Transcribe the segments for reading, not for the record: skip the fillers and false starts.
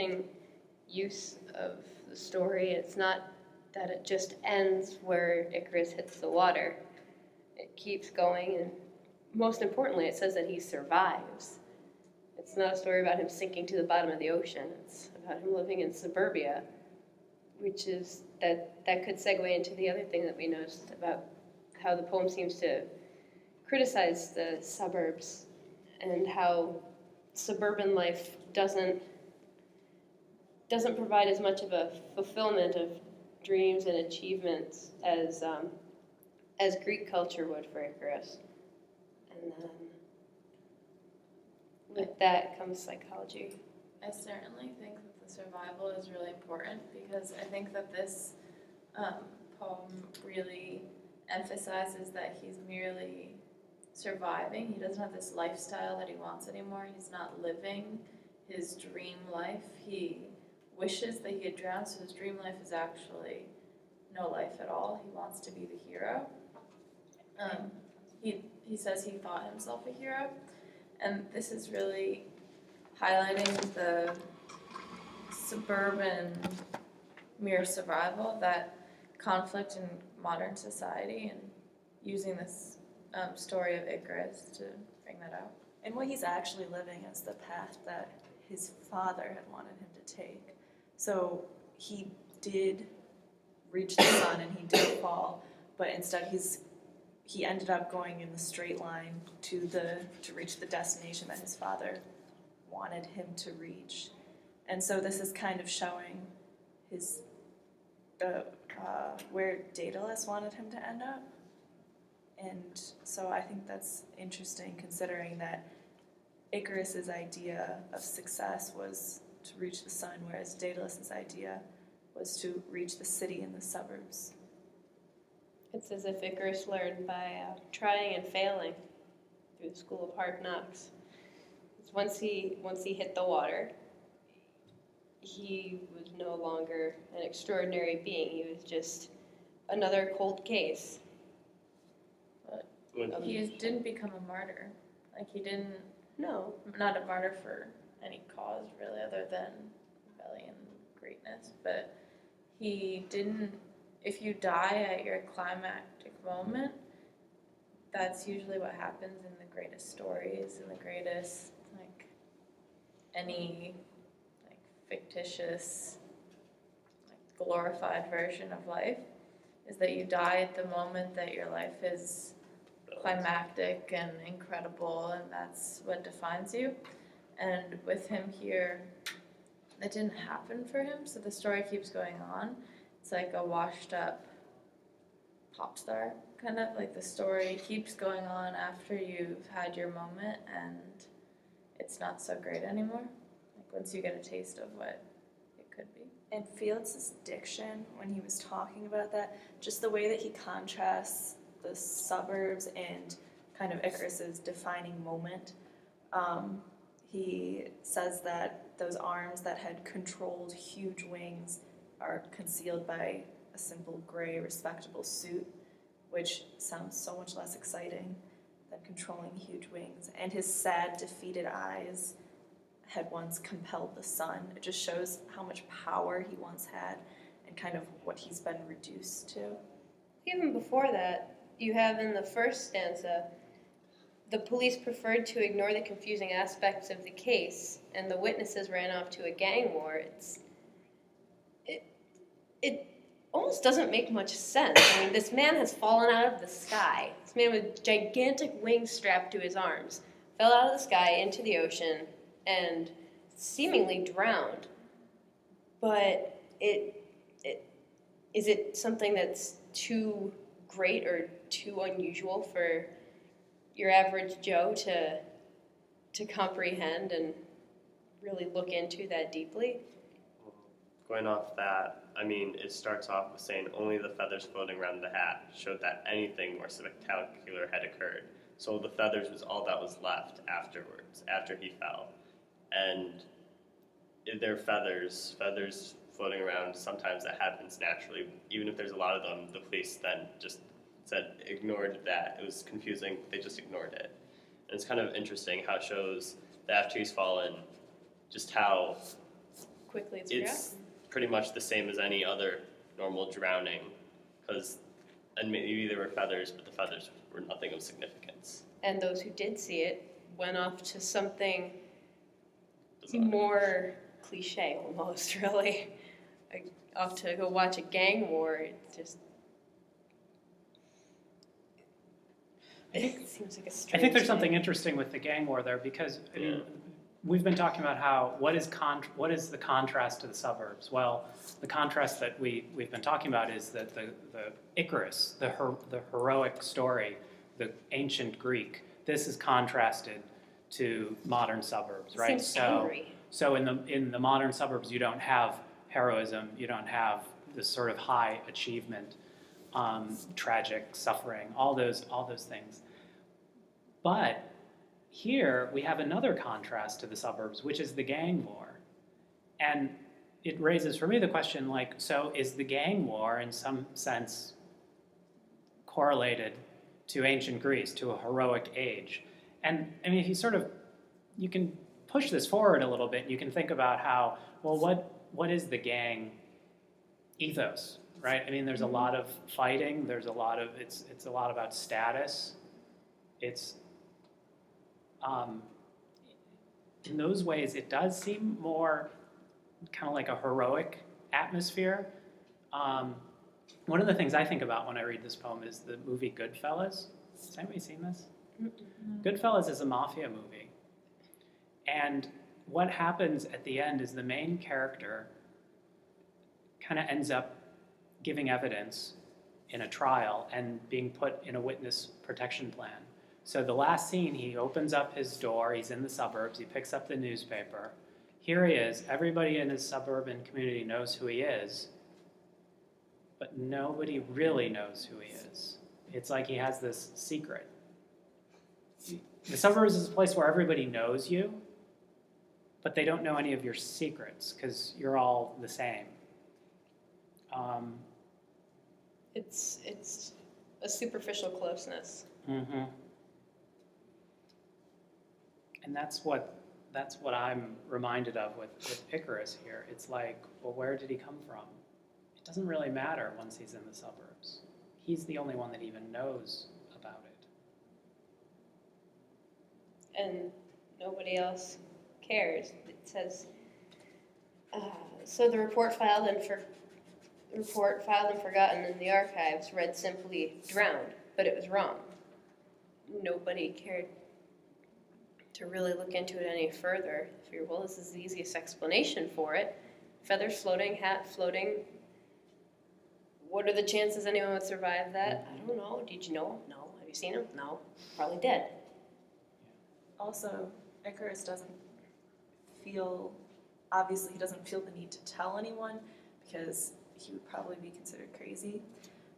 interesting use of the story. It's not that it just ends where Icarus hits the water. It keeps going, and most importantly, it says that he survives. It's not a story about him sinking to the bottom of the ocean. It's about him living in suburbia, which is that could segue into the other thing that we noticed about how the poem seems to criticize the suburbs and how suburban life doesn't provide as much of a fulfillment of dreams and achievements as Greek culture would for Icarus. And then with that comes psychology. I certainly think that the survival is really important because I think that this poem really emphasizes that he's merely surviving. He doesn't have this lifestyle that he wants anymore. He's not living his dream life. He wishes that he had drowned, so his dream life is actually no life at all. He wants to be the hero. He says he thought himself a hero, and this is really highlighting the suburban mere survival, that conflict in modern society, and using this story of Icarus to bring that out. And what he's actually living is the path that his father had wanted him to take. So he did reach the sun and he did fall, but instead he ended up going in the straight line to reach the destination that his father wanted him to reach. And so this is kind of showing where Daedalus wanted him to end up. And so I think that's interesting, considering that Icarus's idea of success was to reach the sun, whereas Daedalus's idea was to reach the city and the suburbs. It's as if Icarus learned by trying and failing through the school of hard knocks. Once he hit the water, he was no longer an extraordinary being. He was just another cold case. But he didn't become a martyr. Like, he didn't... No. Not a martyr for any cause, really, other than rebellion and greatness. But he didn't... If you die at your climactic moment, that's usually what happens in the greatest stories and the greatest, like, any, like, fictitious, like, glorified version of life, is that you die at the moment that your life is climactic and incredible, and that's what defines you. And with him here, that didn't happen for him, so the story keeps going on. It's like a washed up pop star, kind of. Like, the story keeps going on after you've had your moment and it's not so great anymore. Like, once you get a taste of what it could be. And Fields' diction, when he was talking about that, just the way that he contrasts the suburbs and kind of Icarus's defining moment. He says that those arms that had controlled huge wings are concealed by a simple gray respectable suit, which sounds so much less exciting than controlling huge wings. And his sad, defeated eyes had once compelled the sun. It just shows how much power he once had and kind of what he's been reduced to. Even before that, you have in the first stanza, the police preferred to ignore the confusing aspects of the case, and the witnesses ran off to a gang war. It almost doesn't make much sense. I mean, this man has fallen out of the sky. This man with gigantic wings strapped to his arms fell out of the sky into the ocean and seemingly drowned. But is it something that's too great or too unusual for your average Joe to comprehend and really look into that deeply? Going off that, I mean, it starts off with saying only the feathers floating around the hat showed that anything more spectacular had occurred. So the feathers was all that was left afterwards, after he fell. And they're feathers floating around. Sometimes that happens naturally. Even if there's a lot of them, the police then just ignored that. It was confusing. They just ignored it. And it's kind of interesting how it shows that after he's fallen, just how quickly it's it's pretty much the same as any other normal drowning, and maybe there were feathers, but the feathers were nothing of significance. And those who did see it went off to something Bizarre. more cliche almost, really. Like, off to go watch a gang war. It's just. It seems like a strange I think there's thing. something interesting with the gang war there because I mean, we've been talking about what is the contrast to the suburbs. Well, the contrast that we've been talking about is that the Icarus, the heroic story, the ancient Greek. This is contrasted to modern suburbs, right? Seems angry. So in the modern suburbs, you don't have heroism, you don't have this sort of high achievement, tragic suffering, all those things. But here we have another contrast to the suburbs, which is the gang war, and it raises for me the question: like, so is the gang war in some sense correlated to ancient Greece, to a heroic age? And I mean, if you can push this forward a little bit. You can think about how, well, what is the gang ethos, right? I mean, there's a lot of fighting. There's a lot of it's a lot about status. It's in those ways, it does seem more kind of like a heroic atmosphere. One of the things I think about when I read this poem is the movie Goodfellas. Has anybody seen this? Goodfellas is a mafia movie. And what happens at the end is the main character kind of ends up giving evidence in a trial and being put in a witness protection plan. So the last scene, he opens up his door, he's in the suburbs, he picks up the newspaper. Here he is, everybody in his suburban community knows who he is, but nobody really knows who he is. It's like he has this secret. The suburbs is a place where everybody knows you, but they don't know any of your secrets because you're all the same. It's a superficial closeness. Mm-hmm. And that's what I'm reminded of with Icarus here. It's like, well, where did he come from? It doesn't really matter once he's in the suburbs. He's the only one that even knows about it. And nobody else cares. It says, so the report filed and forgotten in the archives read simply drowned, but it was wrong. Nobody cared to really look into it any further. I figured, well, this is the easiest explanation for it. Feathers floating, hat floating. What are the chances anyone would survive that? I don't know. Did you know? No. Have you seen him? No. Probably dead. Also, Icarus doesn't feel, obviously he doesn't feel the need to tell anyone because he would probably be considered crazy.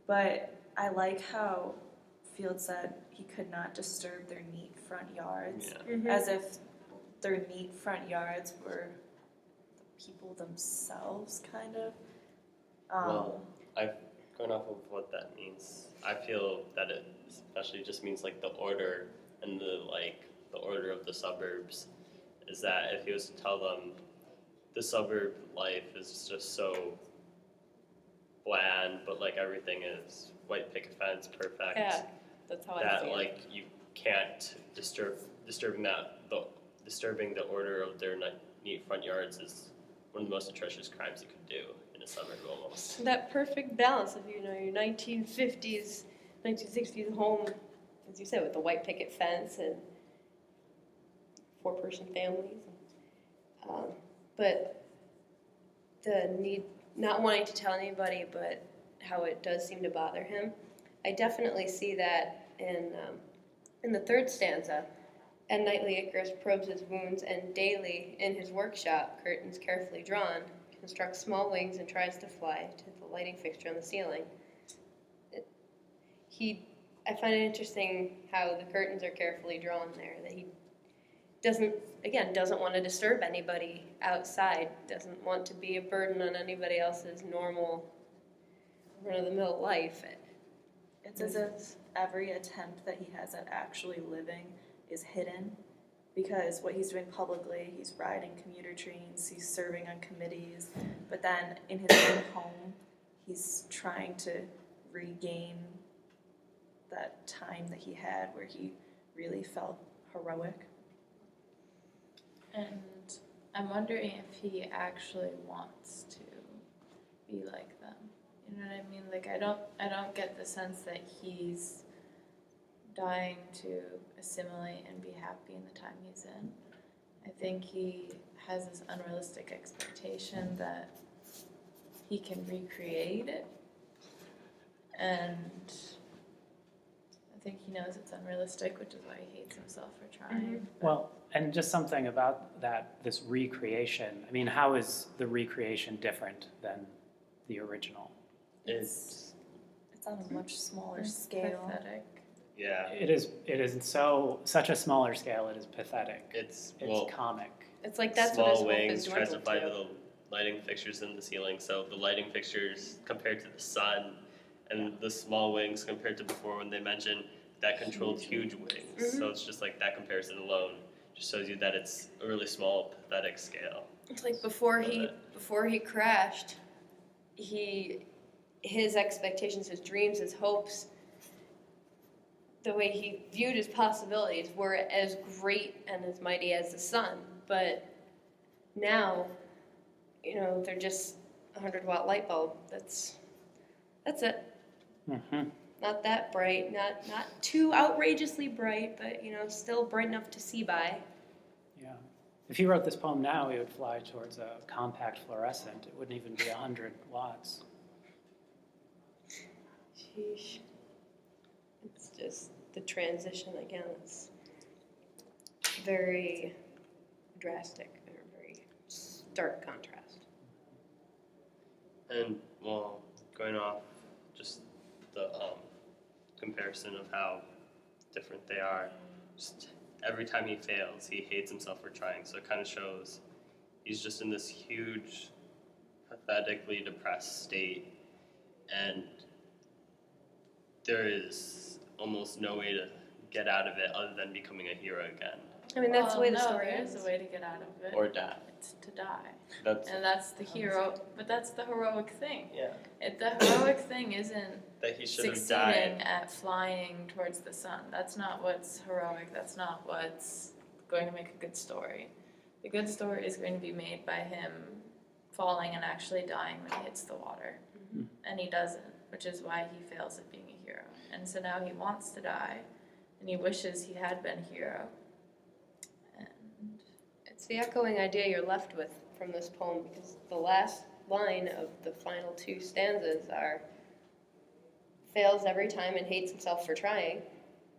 But I like how Field said he could not disturb their neat front yards, as if their neat front yards were the people themselves, kind of. Going off of what that means, I feel that it especially just means like the order and the order of the suburbs is that if he was to tell them the suburb life is just so bland, but like everything is white picket fence, perfect. Yeah, that's how I that see it. like you can't disturbing the order of their neat front yards is one of the most atrocious crimes you could do in a suburb almost. That perfect balance of, your 1950s, 1960s home, as you said, with the white picket fence and four-person families. But the need, not wanting to tell anybody, but how it does seem to bother him. I definitely see that in the third stanza. And nightly Icarus probes his wounds, and daily in his workshop, curtains carefully drawn, constructs small wings and tries to fly to the lighting fixture on the ceiling. I find it interesting how the curtains are carefully drawn there, that he doesn't want to disturb anybody outside, doesn't want to be a burden on anybody else's normal, run-of-the-mill life. It's as if every attempt that he has at actually living is hidden because what he's doing publicly, he's riding commuter trains, he's serving on committees, but then in his own home, he's trying to regain that time that he had where he really felt heroic. And I'm wondering if he actually wants to be like them. You know what I mean? Like I don't get the sense that he's dying to assimilate and be happy in the time he's in. I think he has this unrealistic expectation that he can recreate it, and I think he knows it's unrealistic, which is why he hates himself for trying. Well, and just something about that, this recreation. I mean, how is the recreation different than the original? It's on a much smaller scale. Pathetic. yeah. It is such a smaller scale. It is pathetic. It's It's comic. It's like that's what his small hope wings is tries to dwindled fly to. to the lighting fixtures in the ceiling. So the lighting fixtures compared to the sun, and the small wings compared to before when they mentioned that controlled huge wings. So it's just like that comparison alone just shows you that it's a really small, pathetic scale. It's like before he crashed, his expectations, his dreams, his hopes, the way he viewed his possibilities were as great and as mighty as the sun. But now, they're just a 100-watt light bulb. That's it. Mm-hmm. Not that bright, not too outrageously bright, but still bright enough to see by. Yeah. If he wrote this poem now, he would fly towards a compact fluorescent. It wouldn't even be 100 watts. Sheesh. It's just the transition again. It's very drastic, very stark contrast. And well, going off just the comparison of how different they are, just every time he fails, he hates himself for trying. So it kind of shows he's just in this huge, pathetically depressed state, and there is almost no way to get out of it other than becoming a hero again I mean, that's the way the no, story there ends. is a way to get out of it. or die. It's to die. That's And that's the hero, but that's the heroic thing. yeah. The heroic thing isn't That he should have succeeding died. at flying towards the sun. That's not what's heroic. That's not what's going to make a good story. The good story is going to be made by him falling and actually dying when he hits the water. Mhm. And he doesn't, which is why he fails at being a hero. And so now he wants to die, and he wishes he had been a hero. And It's the echoing idea you're left with from this poem, because the last line of the final two stanzas are fails every time and hates himself for trying,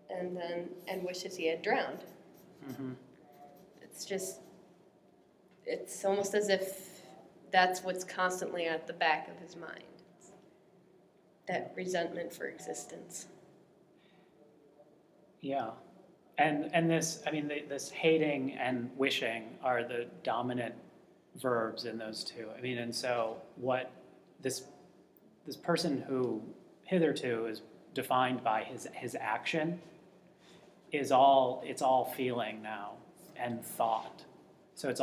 and wishes he had drowned. Mm-hmm. It's almost as if that's what's constantly at the back of his mind. That resentment for existence. Yeah. And this, I mean, this hating and wishing are the dominant verbs in those two. I mean, and so what this person who hitherto is defined by his action it's all feeling now and thought. So it's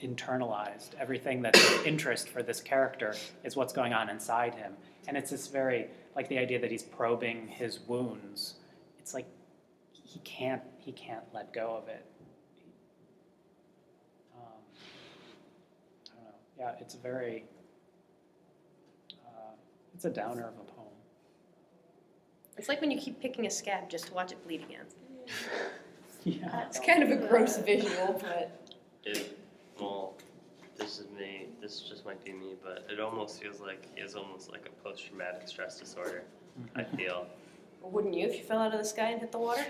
internalized. Everything that's of interest for this character is what's going on inside him. And it's this very, like the idea that he's probing his wounds. It's like he can't let go of it. I don't know. Yeah, it's very, it's a downer of a poem. It's like when you keep picking a scab just to watch it bleed again. Yeah. It's kind of a gross visual, but Well, this is me. This just might be me, but it almost feels like he has almost like a post-traumatic stress disorder. I feel. wouldn't you if you fell out of the sky and hit the water?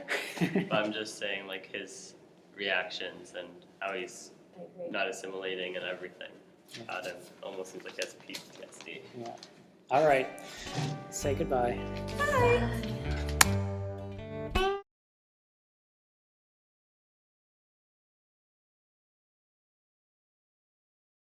But I'm just saying, like his reactions and how he's I agree. not assimilating and everything about him almost seems like he has PTSD. Yeah. All right. Say goodbye. Bye.